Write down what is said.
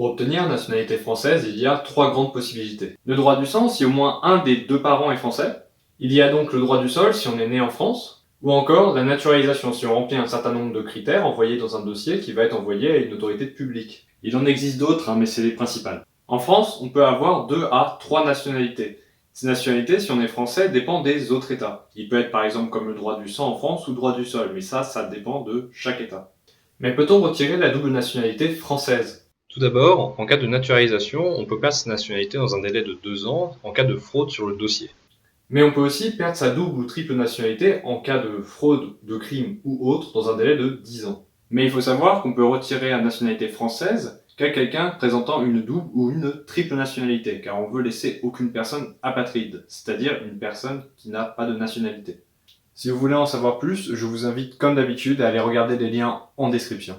Pour obtenir la nationalité française, il y a 3 grandes possibilités. Le droit du sang, si au moins un des 2 parents est français. Il y a donc le droit du sol, si on est né en France. Ou encore la naturalisation, si on remplit un certain nombre de critères envoyés dans un dossier qui va être envoyé à une autorité publique. Il en existe d'autres, mais c'est les principales. En France, on peut avoir 2 à 3 nationalités. Ces nationalités, si on est français, dépendent des autres États. Il peut être par exemple comme le droit du sang en France ou le droit du sol, mais ça dépend de chaque État. Mais peut-on retirer la double nationalité française ? Tout d'abord, en cas de naturalisation, on peut perdre sa nationalité dans un délai de 2 ans en cas de fraude sur le dossier. Mais on peut aussi perdre sa double ou triple nationalité en cas de fraude, de crime ou autre dans un délai de 10 ans. Mais il faut savoir qu'on peut retirer la nationalité française qu'à quelqu'un présentant une double ou une triple nationalité, car on veut laisser aucune personne apatride, c'est-à-dire une personne qui n'a pas de nationalité. Si vous voulez en savoir plus, je vous invite comme d'habitude à aller regarder les liens en description.